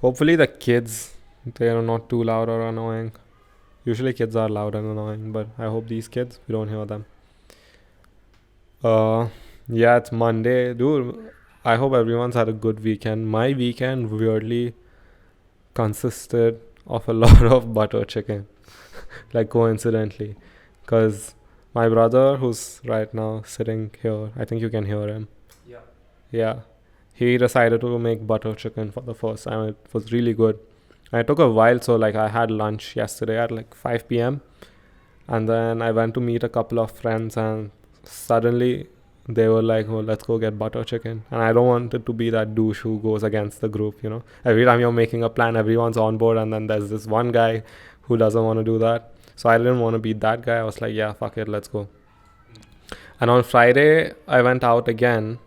Hopefully the kids, they are not too loud or annoying. Usually kids are loud and annoying, but I hope these kids, we don't hear them. Uh, yeah, it's Monday. Dude, I hope everyone's had a good weekend. My weekend weirdly consisted of a lot of butter chicken, like coincidentally. Because my brother, who's right now sitting here, I think you can hear him. Yeah. Yeah. He decided to make butter chicken for the first time. It was really good. And it took a while, so like I had lunch yesterday at like 5 p.m. And then I went to meet a couple of friends, and suddenly they were like, "Oh, let's go get butter chicken." And I don't want it to be that douche who goes against the group, you know. Every time you're making a plan, everyone's on board, and then there's this one guy who doesn't want to do that. So I didn't want to be that guy. I was like, "Yeah, fuck it, let's go." And on Friday, I went out again,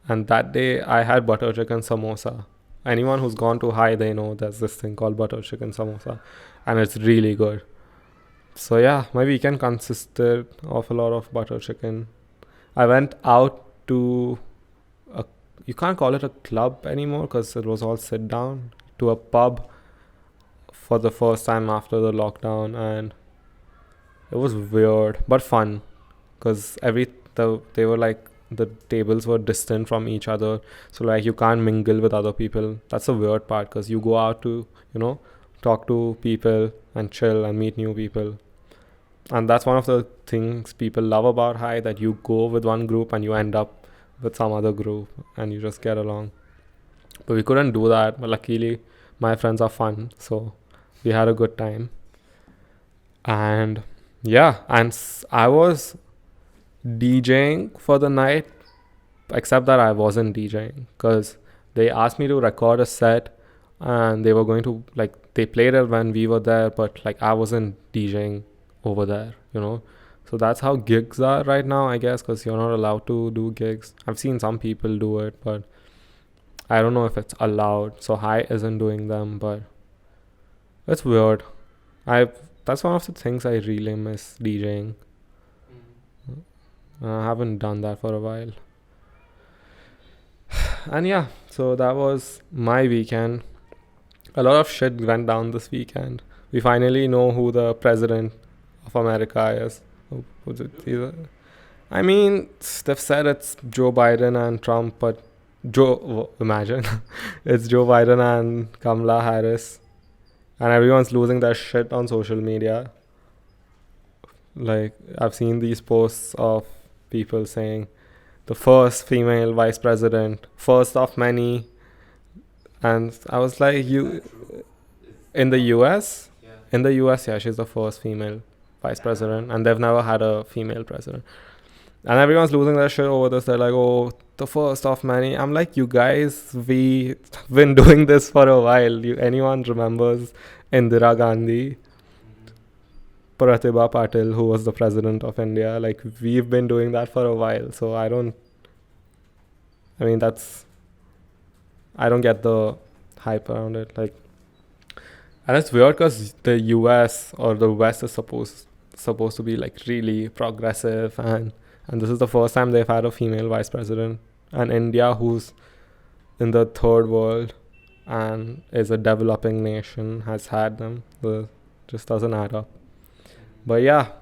and that day I had butter chicken samosa. Anyone who's gone to High, they know there's this thing called butter chicken samosa, and it's really good. So yeah, my weekend consisted of a lot of butter chicken. I went out to a, you can't call it a club anymore because it was all sit down, to a pub for the first time after the lockdown, and it was weird but fun because they were like, the tables were distant from each other, so like you can't mingle with other people. That's the weird part, because you go out to, you know, talk to people and chill and meet new people. And that's one of the things people love about High, that you go with one group and you end up with some other group and you just get along. But we couldn't do that, but luckily my friends are fun, so we had a good time. And yeah, and I was DJing for the night, except that I wasn't DJing because they asked me to record a set, and they were going to, like, they played it when we were there, but like I wasn't DJing over there, you know. So that's how gigs are right now, I guess, because you're not allowed to do gigs. I've seen some people do it, but I don't know if it's allowed. So High isn't doing them, but it's weird. I That's one of the things I really miss, DJing. I haven't done that for a while. And yeah, so that was my weekend. A lot of shit went down this weekend. We finally know who the president of America is. Who's it? I mean, they've said it's Joe Biden and Trump, but imagine, it's Joe Biden and Kamala Harris, and everyone's losing their shit on social media. Like, I've seen these posts of people saying, the first female vice president, first of many. And I was like, you, in the US? Yeah. In the US, yeah, she's the first female vice president, and they've never had a female president. And everyone's losing their shit over this. They're like, oh, the first of many. I'm like, you guys, we've been doing this for a while. Anyone remembers Indira Gandhi, Pratibha Patil, who was the president of India? Like, we've been doing that for a while. So I don't get the hype around it. Like, and it's weird because the US or the West is supposed to be like really progressive, and this is the first time they've had a female vice president. And India, who's in the third world and is a developing nation, has had them. Just doesn't add up. But yeah,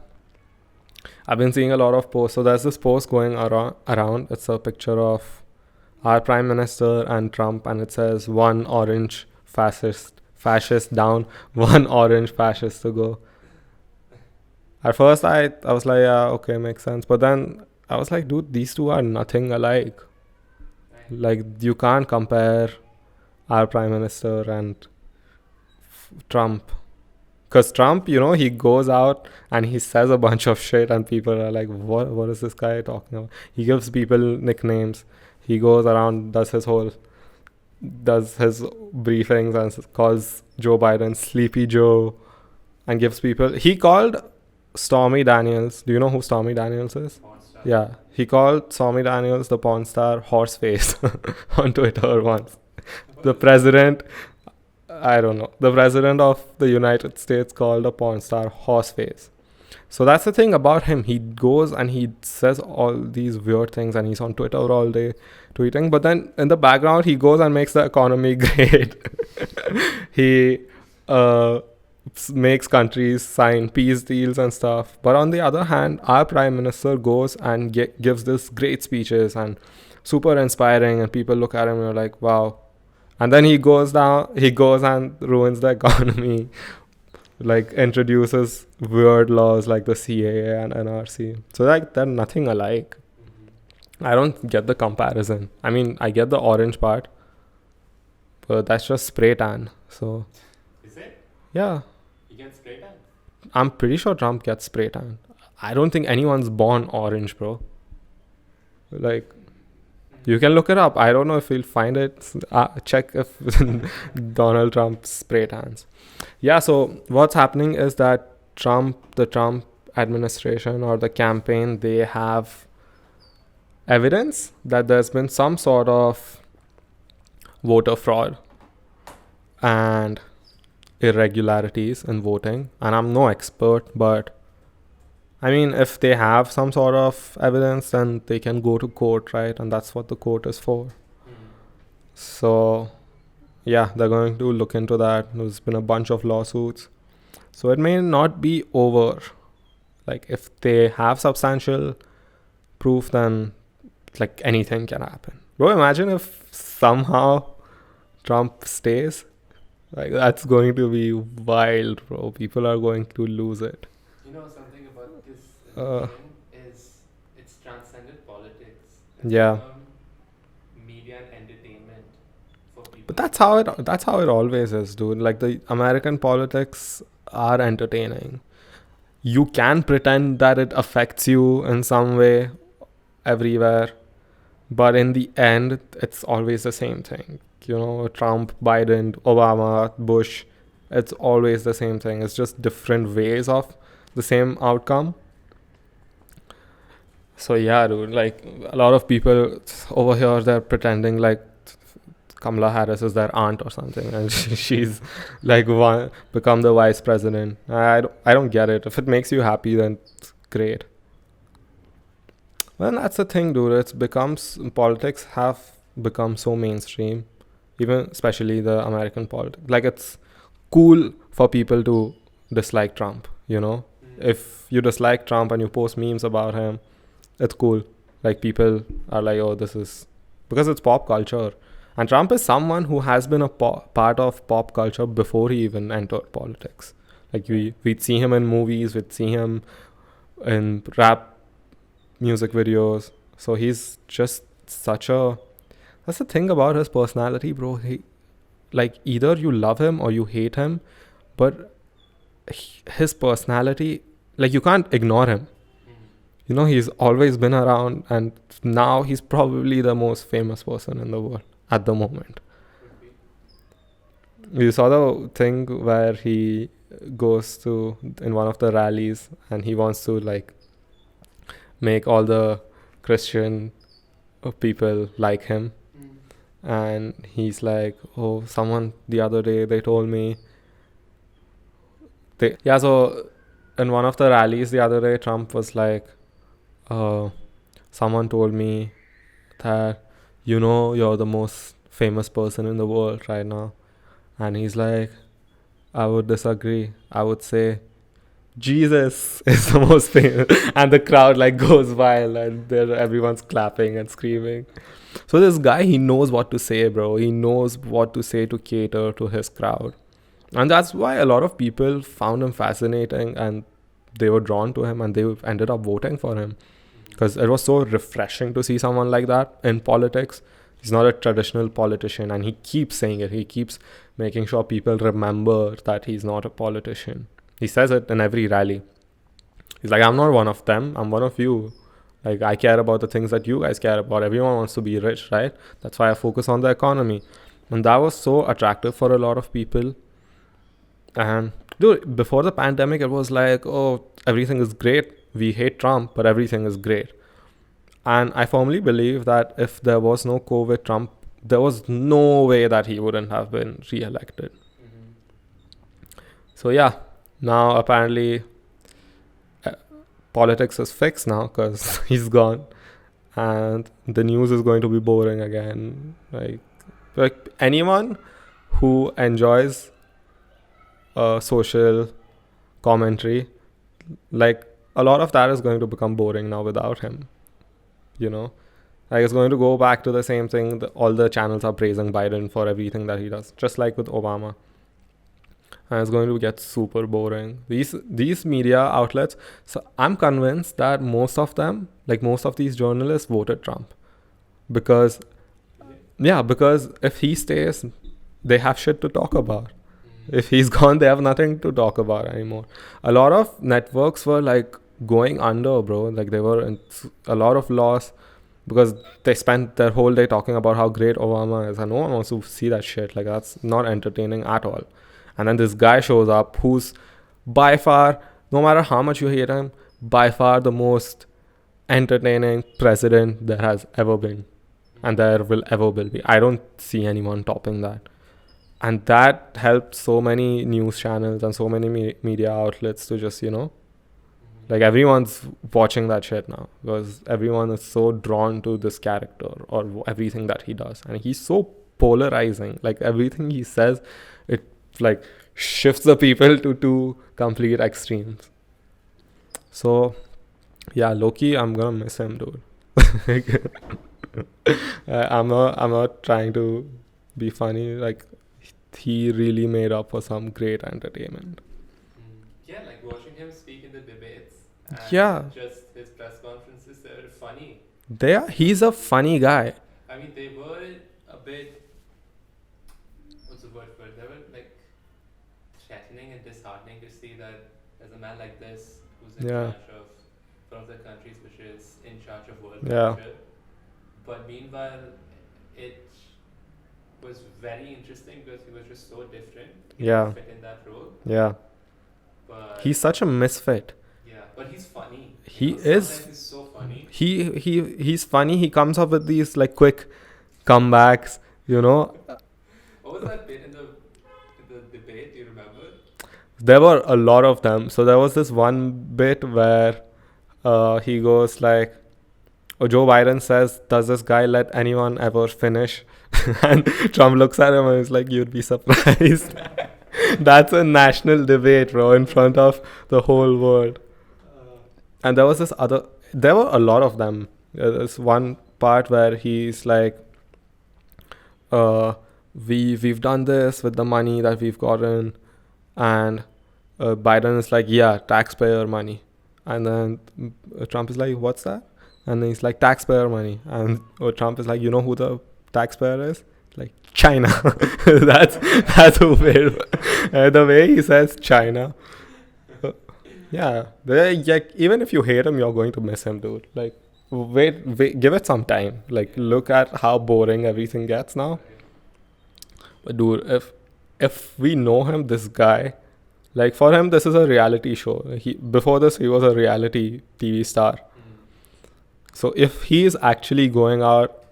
I've been seeing a lot of posts. So there's this post going around. It's a picture of our prime minister and Trump, and it says, one orange fascist down, one orange fascist to go. At first I was like, yeah, okay, makes sense. But then I was like, dude, these two are nothing alike. Like, you can't compare our prime minister and Trump. Because Trump, you know, he goes out and he says a bunch of shit, and people are like, what is this guy talking about? He gives people nicknames. He goes around, does his briefings and calls Joe Biden Sleepy Joe, and gives people. He called Stormy Daniels. Do you know who Stormy Daniels is? Yeah. He called Stormy Daniels, the porn star, horseface on Twitter once. The president, I don't know. The president of the United States called a porn star horseface. So that's the thing about him. He goes and he says all these weird things, and he's on Twitter all day tweeting. But then in the background, he goes and makes the economy great. He uh, makes countries sign peace deals and stuff. But on the other hand, our prime minister goes and gives this great speeches and super inspiring, and people look at him and are like, wow. And then he goes and ruins the economy, like introduces weird laws like the CAA and NRC. So like they're nothing alike. I don't get the comparison. I mean, I get the orange part, but that's just spray tan. So Is it? yeah, You get spray tan? I'm pretty sure Trump gets spray tan. I don't think anyone's born orange, bro. Like, you can look it up. I don't know if you'll find it. Check if Donald Trump spray tans. Yeah, so what's happening is that the Trump administration or the campaign, they have evidence that there's been some sort of voter fraud and irregularities in voting. And I'm no expert, but I mean, if they have some sort of evidence, then they can go to court, right? And that's what the court is for. So, yeah, they're going to look into that. There's been a bunch of lawsuits. So it may not be over. Like, if they have substantial proof, then like anything can happen. Bro, imagine if somehow Trump stays. Like, that's going to be wild, bro. People are going to lose it. You know something about this Uh, is it's transcended politics. Yeah. Media and entertainment for people. But that's how it always is, dude. Like, the American politics are entertaining. You can pretend that it affects you in some way everywhere, but in the end, it's always the same thing. You know, Trump, Biden, Obama, Bush, it's always the same thing. It's just different ways of the same outcome. So yeah, dude, like a lot of people over here, they're pretending like Kamala Harris is their aunt or something, and she's like become the vice president. I don't get it. If it makes you happy, then it's great. Well, that's the thing, dude. Politics have become so mainstream, even especially the American politics. Like, it's cool for people to dislike Trump. You know, if you dislike Trump and you post memes about him, it's cool. Like, people are like, oh, this is because it's pop culture. And Trump is someone who has been a part of pop culture before he even entered politics. Like, we'd see him in movies, we'd see him in rap music videos. So he's just such a... That's the thing about his personality, bro. Like, either you love him or you hate him, but his personality, like, you can't ignore him. You know, he's always been around, and now he's probably the most famous person in the world at the moment. You saw the thing where he goes to in one of the rallies and he wants to like make all the Christian people like him. And he's like, oh, someone the other day, they told me so in one of the rallies the other day, Trump was like, someone told me that, you know, you're the most famous person in the world right now. And he's like, I would disagree. I would say Jesus is the most famous. And the crowd like goes wild, and everyone's clapping and screaming. So this guy, he knows what to say, bro. He knows what to say to cater to his crowd. And that's why a lot of people found him fascinating, and they were drawn to him, and they ended up voting for him. Because it was so refreshing to see someone like that in politics. He's not a traditional politician, and he keeps saying it. He keeps making sure people remember that he's not a politician. He says it in every rally. He's like, I'm not one of them. I'm one of you. Like, I care about the things that you guys care about. Everyone wants to be rich, right? That's why I focus on the economy. And that was so attractive for a lot of people. And dude, before the pandemic, it was like, oh, everything is great. We hate Trump, but everything is great. And I firmly believe that if there was no COVID, Trump, there was no way that he wouldn't have been re-elected. So yeah, now apparently politics is fixed now because he's gone, and the news is going to be boring again. Like anyone who enjoys social commentary, like a lot of that is going to become boring now without him. You know, like it's going to go back to the same thing. All the channels are praising Biden for everything that he does, just like with Obama. And it's going to get super boring. These media outlets. So I'm convinced that most of them, like most of these journalists, voted Trump because because if he stays, they have shit to talk about. If he's gone, they have nothing to talk about anymore. A lot of networks were like going under, bro. Like they were in a lot of loss because they spent their whole day talking about how great Obama is, and no one wants to see that shit. Like that's not entertaining at all. And then this guy shows up who's by far, no matter how much you hate him, by far the most entertaining president there has ever been, and there will ever be. I don't see anyone topping that. And that helped so many news channels and so many media outlets to just, like everyone's watching that shit now because everyone is so drawn to this character or everything that he does. And he's so polarizing. Like everything he says, it like shifts the people to two complete extremes. So, yeah, Loki, I'm gonna miss him, dude. I'm not trying to be funny. Like, he really made up for some great entertainment. Yeah, like watching him speak in the debates. And just his press conferences, they were funny. He's a funny guy. I mean, they were a bit. What's the word for it? They were like threatening and disheartening to see that there's a man like this who's in charge of one of the countries which is in charge of world culture. But meanwhile, it was very interesting because he was just so different. He didn't fit in that role. Yeah. But he's such a misfit. Yeah, but he's funny. He is. He's so funny. He's funny. He comes up with these like quick comebacks. What was that bit in the debate? Do you remember? There were a lot of them. So there was this one bit where he goes like, Joe Biden says, does this guy let anyone ever finish? And Trump looks at him and is like, you'd be surprised. That's a national debate, bro, in front of the whole world. And there were a lot of them. There's one part where he's like, we've done this with the money that we've gotten. And Biden is like, yeah, taxpayer money. And then Trump is like, what's that? And then he's like, taxpayer money. And Trump is like, you know who the taxpayer is? Like, China. that's who weird. The way he says China. Even if you hate him, you're going to miss him, dude. Like, wait, give it some time. Like, look at how boring everything gets now. But dude, if we know him, this guy, like for him, this is a reality show. Before this, he was a reality TV star. So if he is actually going out,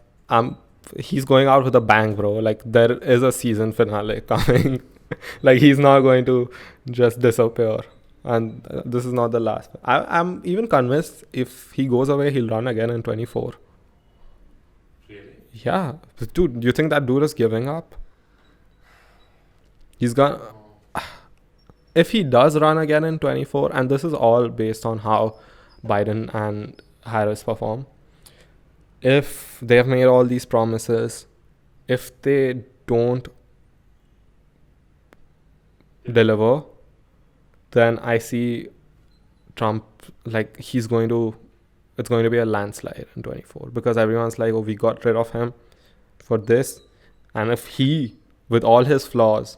he's going out with a bang, bro. Like there is a season finale coming. Like he's not going to just disappear. And this is not the last. I'm even convinced if he goes away, he'll run again in 24. Really? Yeah. Dude, do you think that dude is giving up? He's gonna... If he does run again in 24, and this is all based on how Biden and Harris perform, if they have made all these promises, if they don't deliver, then I see Trump, like it's going to be a landslide in 24 because everyone's like, oh, we got rid of him for this. And if he, with all his flaws,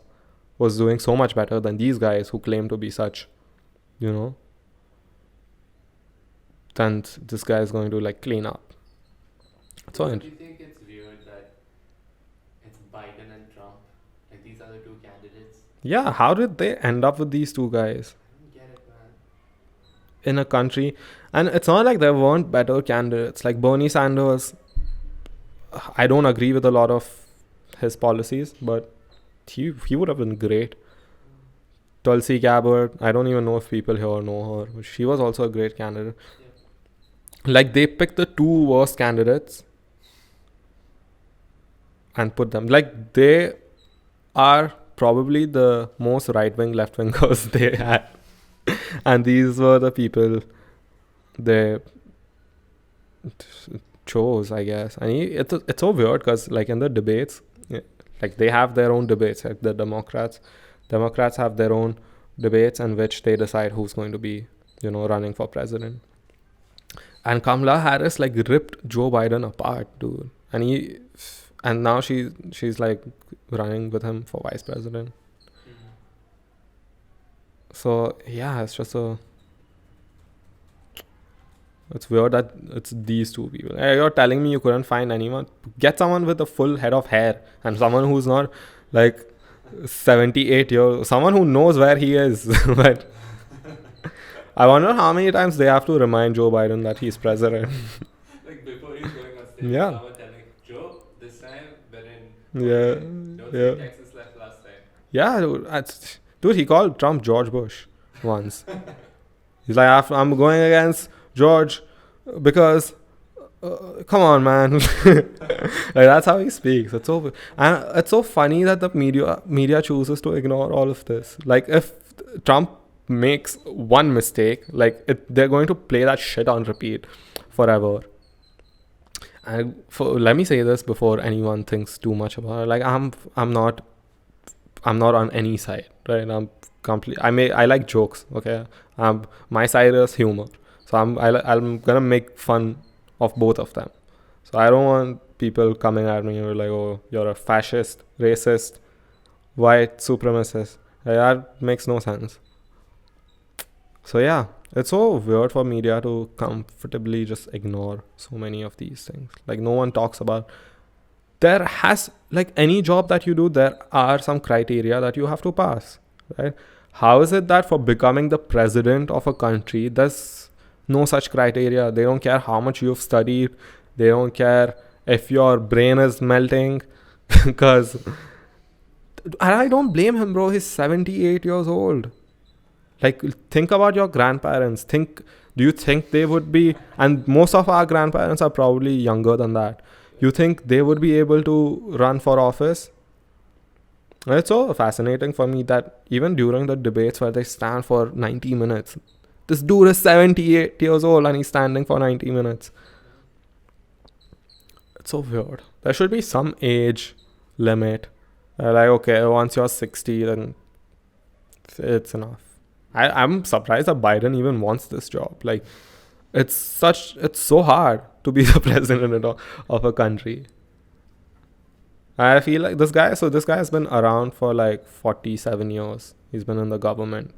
was doing so much better than these guys who claim to be such, then this guy is going to like clean up. Do you think it's weird that it's Biden and Trump? Like these are the two candidates? Yeah, how did they end up with these two guys? I don't get it, man. In a country, and it's not like there weren't better candidates. Like Bernie Sanders, I don't agree with a lot of his policies, but he would have been great. Tulsi Gabbard. I don't even know if people here know her. But she was also a great candidate. Like they picked the two worst candidates and put them. Like they are probably the most right wing, left wingers they had, and these were the people they chose, I guess. And it's so weird because like in the debates, like they have their own debates. Like the Democrats have their own debates in which they decide who's going to be, running for president. And Kamala Harris like ripped Joe Biden apart, dude. And now she's like running with him for vice president. So yeah, it's weird that it's these two people. Hey, you're telling me you couldn't find anyone? Get someone with a full head of hair and someone who's not like 78 years, someone who knows where he is. But I wonder how many times they have to remind Joe Biden that he's president. Like before he's going on stage, Yeah. someone telling Joe, this time we're in. Yeah. Don't Yeah. think Texas left last time. Yeah, dude, he called Trump George Bush once. He's like, I'm going against George because, come on, man. Like that's how he speaks. It's so funny that the media chooses to ignore all of this. Like if Trump makes one mistake, like they're going to play that shit on repeat forever. And let me say this before anyone thinks too much about it. Like I'm not on any side, right? I like jokes, okay? My side is humor, so I'm gonna make fun of both of them. So I don't want people coming at me and like, oh, you're a fascist, racist, white supremacist. Like, that makes no sense. So yeah, it's so weird for media to comfortably just ignore so many of these things. Like no one talks about. There has, like any job that you do, there are some criteria that you have to pass, right? How is it that for becoming the president of a country, there's no such criteria? They don't care how much you've studied. They don't care if your brain is melting. Because I don't blame him, bro. He's 78 years old. Like, think about your grandparents. Do you think they would be, and most of our grandparents are probably younger than that. You think they would be able to run for office? And it's so fascinating for me that even during the debates where they stand for 90 minutes, this dude is 78 years old and he's standing for 90 minutes. It's so weird. There should be some age limit. Like, okay, once you're 60, then it's enough. I'm surprised that Biden even wants this job. Like, it's so hard to be the president of a country. I feel like this guy has been around for like 47 years. He's been in the government,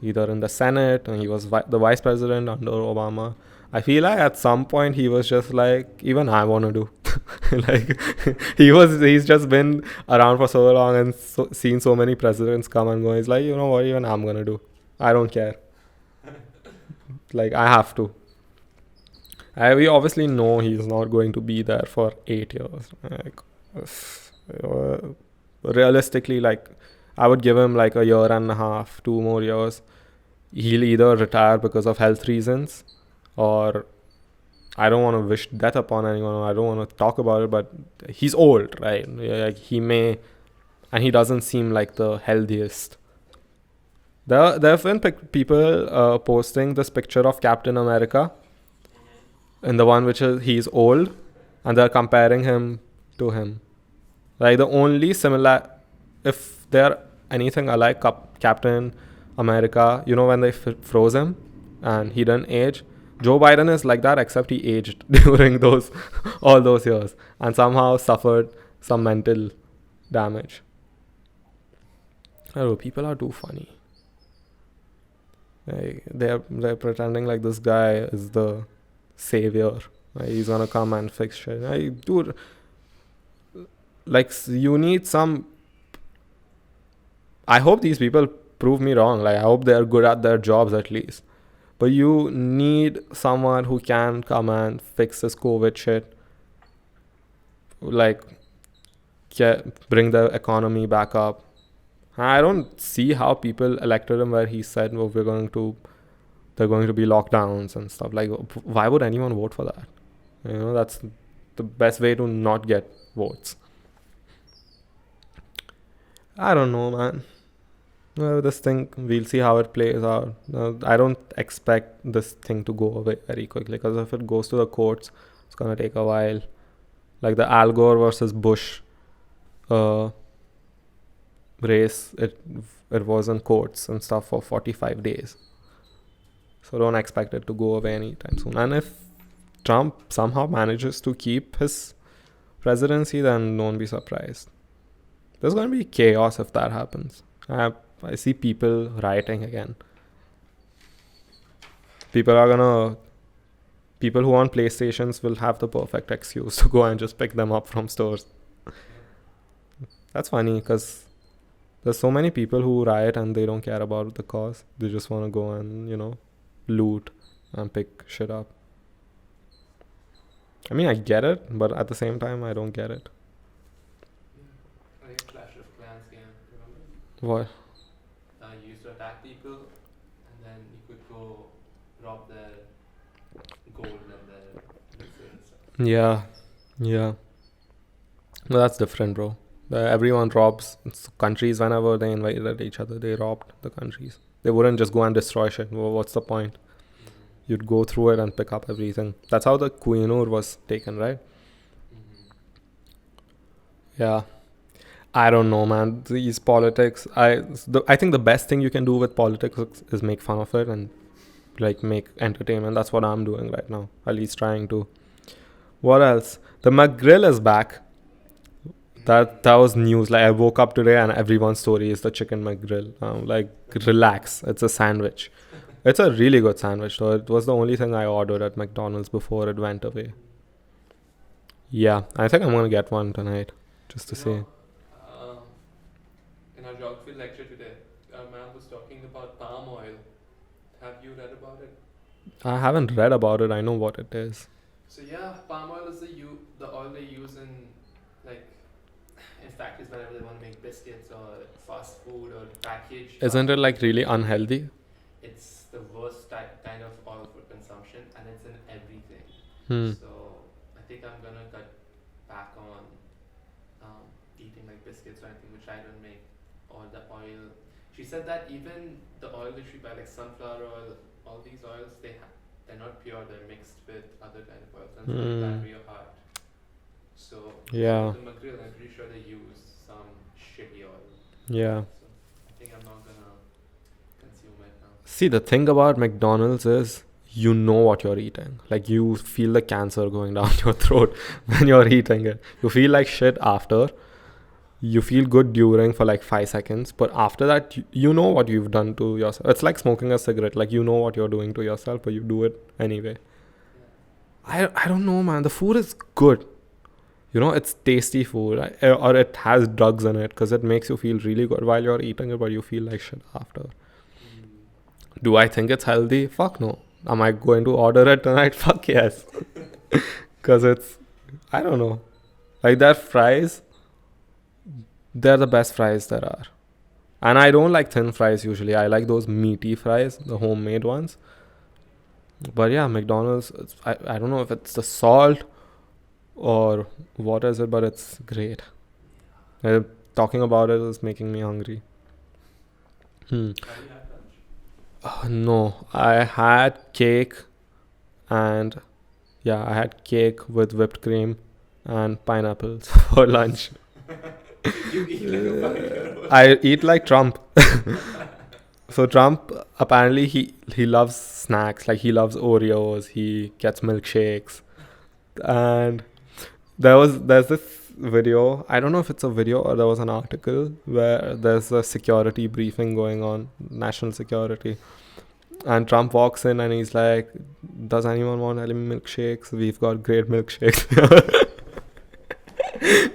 either in the Senate, and he was the vice president under Obama. I feel like at some point he was just like, even I want to do. Like he's just been around for so long and seen so many presidents come and go. He's like, you know what, even I'm gonna do. I don't care. Like I have to. We obviously know he's not going to be there for 8 years. Like, realistically, like I would give him like a year and a half, 2 more years. He'll either retire because of health reasons, or I don't want to wish death upon anyone. I don't want to talk about it, but he's old, right? Like he may, and he doesn't seem like the healthiest. There have been people posting this picture of Captain America, in the one which is he's old, and they're comparing him to him. Like the only if they're anything alike Captain America, when they froze him and he didn't age. Joe Biden is like that, except he aged during all those years and somehow suffered some mental damage. I don't know, people are too funny. Like, they're pretending like this guy is the savior. Like, he's gonna come and fix shit. Like, dude, like you need some. I hope these people prove me wrong. Like I hope they're good at their jobs at least. But you need someone who can come and fix this COVID shit. Like, bring the economy back up. I don't see how people elected him where he said, "Oh, they're going to be lockdowns and stuff." Like, why would anyone vote for that? That's the best way to not get votes. I don't know, man. This thing, we'll see how it plays out. I don't expect this thing to go away very quickly, because if it goes to the courts, it's gonna take a while. Like the Al Gore versus Bush uh, race, it was in courts and stuff for 45 days. So don't expect it to go away anytime soon. And if Trump somehow manages to keep his presidency, then don't be surprised. There's going to be chaos if that happens. I see people rioting again. People who want PlayStations will have the perfect excuse to go and just pick them up from stores. That's funny, because there's so many people who riot and they don't care about the cause. They just want to go and, loot and pick shit up. I mean, I get it, but at the same time, I don't get it. Like Clash of Clans game, remember? What? You used to attack people, and then you could go rob their gold and their mixer and stuff. Yeah. No, that's different, bro. Everyone robs countries whenever they invaded each other. They robbed the countries. They wouldn't just go and destroy shit. Well, what's the point? Mm-hmm. You'd go through it and pick up everything. That's how the Queenur was taken, right? Mm-hmm. Yeah. I don't know, man. These politics. I think the best thing you can do with politics is make fun of it and like make entertainment. That's what I'm doing right now. At least trying to. What else? The McGrill is back. That was news. Like, I woke up today and everyone's story is the chicken McGrill. Like, relax. It's a sandwich. It's a really good sandwich, though. It was the only thing I ordered at McDonald's before it went away. Yeah, I think I'm gonna get one tonight, just to see. In our geography lecture today, our man was talking about palm oil. Have you read about it? I haven't read about it. I know what it is. So yeah, palm oil is the oil they use in factories whenever they want to make biscuits or fast food or packaged. Isn't it like really unhealthy? It's the worst kind of oil for consumption, and it's in everything. So I think I'm gonna cut back on eating like biscuits or anything which I don't make, or the oil. She said that even the oil that she buy, like sunflower oil, all these oils, they're not pure. They're mixed with other kind of oils, and it's bad for your heart. So yeah, the McGrill, I'm pretty sure they use some shitty oil. Yeah. So I think I'm not gonna consume it now. See, the thing about McDonald's is you know what you're eating. Like, you feel the cancer going down your throat when you're eating it. You feel like shit after. You feel good during for like 5 seconds, but after that, you know what you've done to yourself. It's like smoking a cigarette. Like, you know what you're doing to yourself, but you do it anyway. Yeah. I don't know, man. The food is good. It's tasty food, or it has drugs in it, because it makes you feel really good while you're eating it, but you feel like shit after. Do I think it's healthy? Fuck no. Am I going to order it tonight? Fuck yes. Because I don't know. Like, their fries, they're the best fries there are. And I don't like thin fries usually. I like those meaty fries, the homemade ones. But yeah, McDonald's, I don't know if it's the salt or what is it, but it's great. Talking about it is making me hungry. Have you had lunch? No, I had cake, and I had cake with whipped cream and pineapples for lunch. You eat like a 5-year-old. I eat like Trump. So Trump, apparently he loves snacks. Like, he loves Oreos, he gets milkshakes. And there's this video, I don't know if it's a video or there was an article, where there's a security briefing going on, national security, and Trump walks in and he's like, does anyone want any milkshakes? We've got great milkshakes.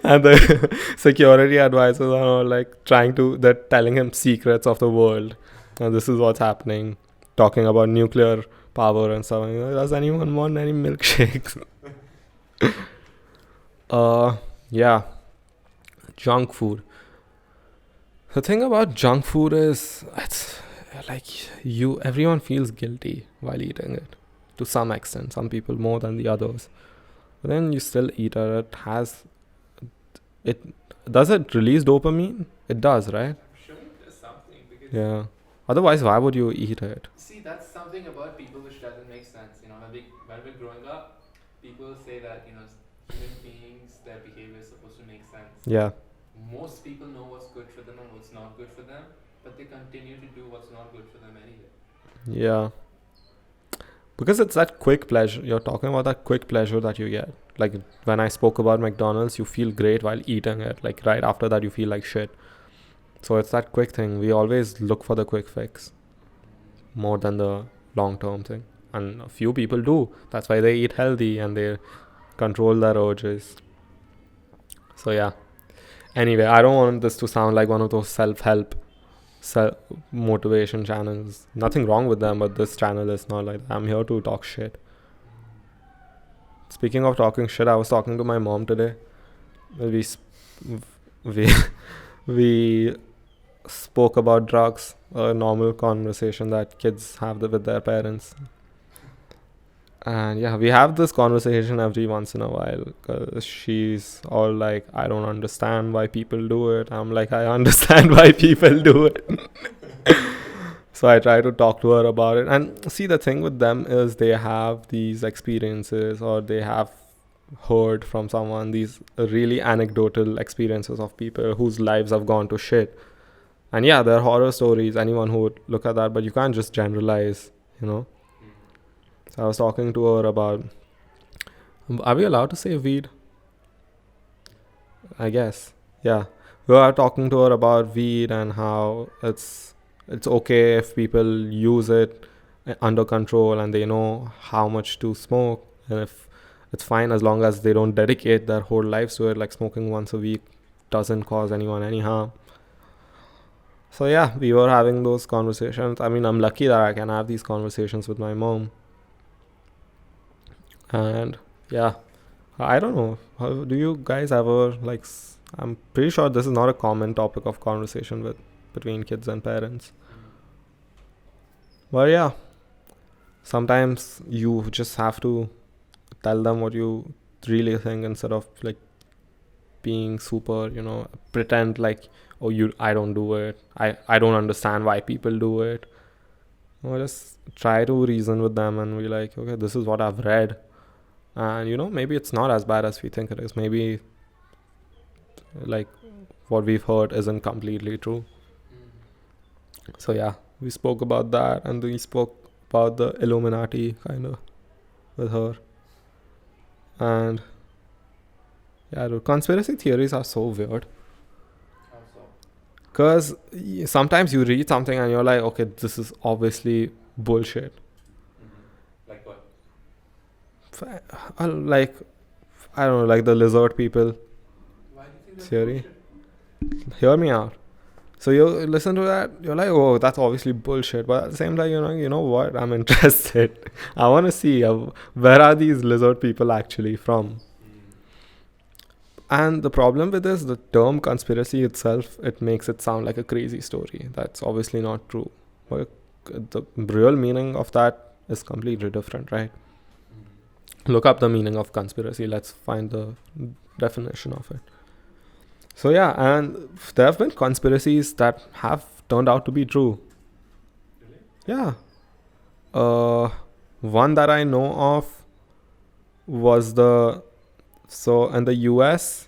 And the security advisors are all like they're telling him secrets of the world, and this is what's happening, talking about nuclear power and stuff. Does anyone want any milkshakes? Yeah, junk food. The thing about junk food is it's like everyone feels guilty while eating it to some extent. Some people more than the others. But then you still eat it. It does it release dopamine? It does, right? I'm sure it does something because Yeah. Otherwise, why would you eat it? see, that's something about people which doesn't make sense. You know, when we're growing up, people say that human beings, their behavior is supposed to make sense. Yeah. Most people know what's good for them and what's not good for them, but they continue to do what's not good for them anyway. Yeah. Because it's that quick pleasure. You're talking about that quick pleasure that you get. Like when I spoke about McDonald's, you feel great while eating it. Like right after that, you feel like shit. So it's that quick thing. We always look for the quick fix more than the long term thing. And a few people do. That's why they eat healthy and they control their urges. So yeah. Anyway, I don't want this to sound like one of those self-help motivation channels. Nothing wrong with them, but this channel is not like that. I'm here to talk shit. Speaking of talking shit, I was talking to my mom today. We we we spoke about drugs, a normal conversation that kids have with their parents. And yeah, we have this conversation every once in a while because she's all like, I don't understand why people do it. I'm like, I understand why people do it. So I try to talk to her about it. And see, the thing with them is they have these experiences or they have heard from someone these really anecdotal experiences of people whose lives have gone to shit. And yeah, they're horror stories, anyone who would look at that, but you can't just generalize, you know. So I was talking to her about, are we allowed to say weed? I guess. Yeah. We were talking to her about weed and how it's okay if people use it under control and they know how much to smoke, and if it's fine as long as they don't dedicate their whole lives to it, like smoking once a week doesn't cause anyone any harm. So yeah, we were having those conversations. I mean, I'm lucky that I can have these conversations with my mom. And yeah, I don't know. How do you guys ever like? I'm pretty sure this is not a common topic of conversation between kids and parents. But yeah, sometimes you just have to tell them what you really think instead of like being super, pretend like, oh, I don't do it. I don't understand why people do it. Just try to reason with them and be like, okay, this is what I've read. And maybe it's not as bad as we think it is. Maybe like what we've heard isn't completely true. So yeah, we spoke about that, and we spoke about the Illuminati kind of with her. And yeah, the conspiracy theories are so weird. Because sometimes you read something and you're like, okay, this is obviously bullshit. Like what? Like, I don't know, like the lizard people Why do you think that's theory. bullshit? Hear me out. So you listen to that, you're like, oh, that's obviously bullshit. But at the same time, you know what? I'm interested. I want to see where are these lizard people actually from. And the problem with this, the term conspiracy itself, it makes it sound like a crazy story. That's obviously not true. But the real meaning of that is completely different, right? Look up the meaning of conspiracy. Let's find the definition of it. So yeah, and there have been conspiracies that have turned out to be true. Really? Yeah. One that I know of was so in the US,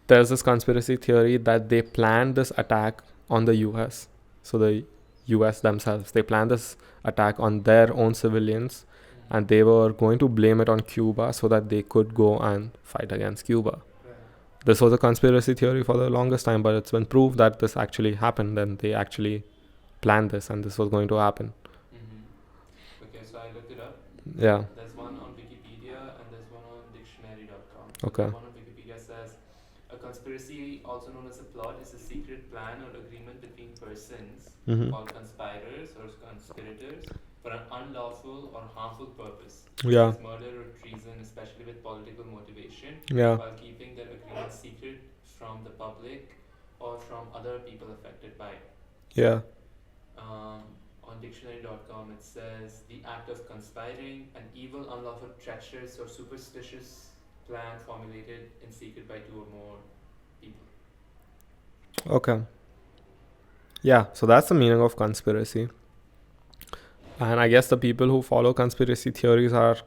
there's this conspiracy theory that they planned this attack on the US. So the US themselves, they planned this attack on their own civilians, and they were going to blame it on Cuba so that they could go and fight against Cuba. This was a conspiracy theory for the longest time, but it's been proved that this actually happened and they actually planned this and this was going to happen. Okay, so I looked it up. Yeah. There's one on Wikipedia and there's one on dictionary.com. Okay. The one on Wikipedia says, a conspiracy, also known as a plot, is a secret plan or agreement between persons called conspirators or conspirators for an unlawful or harmful purpose. Yeah. It's murder or treason, especially with political motivation, Yeah. while keeping their agreement secret from the public from other people affected by it. Yeah. On dictionary.com it says the act of conspiring, an evil, unlawful, treacherous, or superstitious plan formulated in secret by two or more people. Okay. Yeah, so that's the meaning of conspiracy. And I guess the people who follow conspiracy theories are,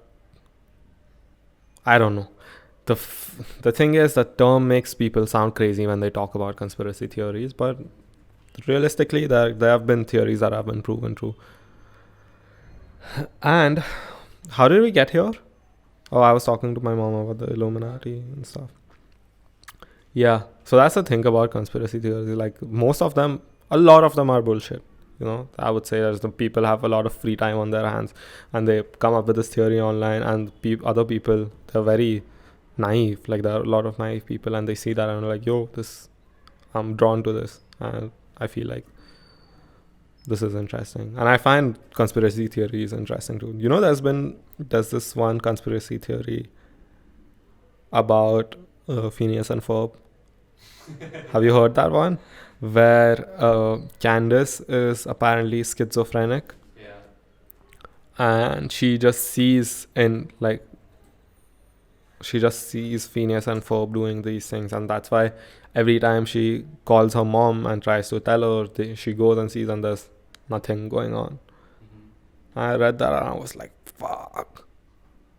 I don't know. The thing is, the term makes people sound crazy when they talk about conspiracy theories, but realistically, there have been theories that have been proven true. And how did we get here? Oh, I was talking to my mom about the Illuminati and stuff. Yeah, so that's the thing about conspiracy theories. Like, most of them, a lot of them are bullshit. You know, I would say that the people have a lot of free time on their hands and they come up with this theory online, and other people, they're very naive. Like, there are a lot of naive people and they see that and they're like, yo, I'm drawn to this. And I feel like this is interesting. And I find conspiracy theories interesting too. You know, there's this one conspiracy theory about Phineas and Ferb. Have you heard that one? Where Candace is apparently schizophrenic. Yeah. And she just sees Phineas and Ferb doing these things, and that's why every time she calls her mom and tries to tell her, she goes and sees and there's nothing going on. I read that and I was like, fuck.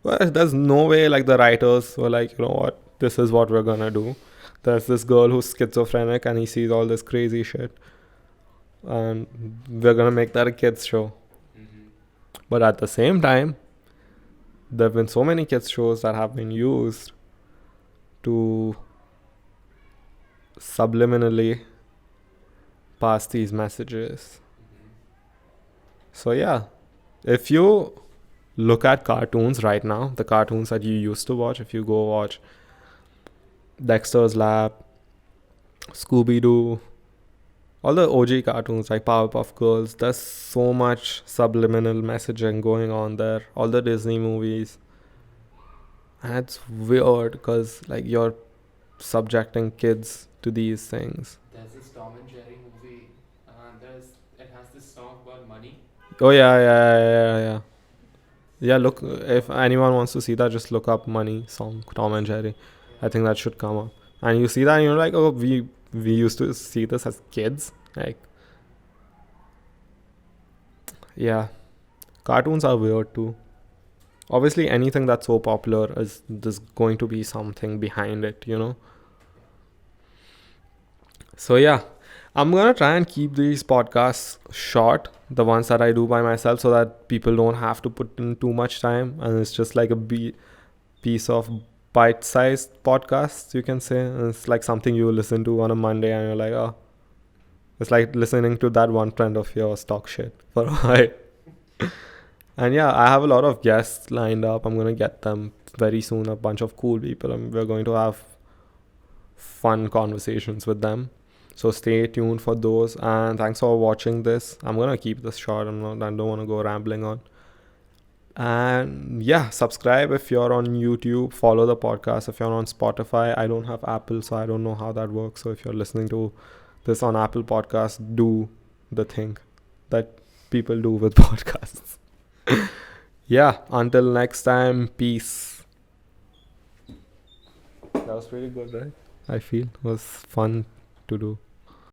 Well, there's no way like the writers were like, you know what, this is what we're gonna do. There's this girl who's schizophrenic and he sees all this crazy shit, and we're gonna make that a kids show. But at the same time, there have been so many kids shows that have been used to subliminally pass these messages. So yeah, if you look at cartoons right now, the cartoons that you used to watch, if you go watch Dexter's Lab, Scooby-Doo, all the OG cartoons like Powerpuff Girls, there's so much subliminal messaging going on there. All the Disney movies. And it's weird because like you're subjecting kids to these things. There's this Tom and Jerry movie. It has this song about money. Oh yeah. Yeah, look, if anyone wants to see that, just look up Money song, Tom and Jerry. I think that should come up. And you see that and you're like, oh, we used to see this as kids. Like, yeah. Cartoons are weird too. Obviously, anything that's so popular there's going to be something behind it, you know? So yeah, I'm going to try and keep these podcasts short, the ones that I do by myself, so that people don't have to put in too much time. And it's just like a piece of bite-sized podcast, you can say. And it's like something you listen to on a Monday and you're like, oh. It's like listening to that one friend of yours talk shit for a while. And yeah, I have a lot of guests lined up. I'm going to get them very soon, a bunch of cool people. And we're going to have fun conversations with them. So stay tuned for those. And thanks for watching this. I'm going to keep this short. I don't want to go rambling on. And yeah, subscribe if you're on YouTube. Follow the podcast if you're on Spotify. I don't have Apple, so I don't know how that works. So if you're listening to this on Apple Podcasts, do the thing that people do with podcasts. Yeah, until next time, peace. That was pretty good, right? I feel it was fun to do.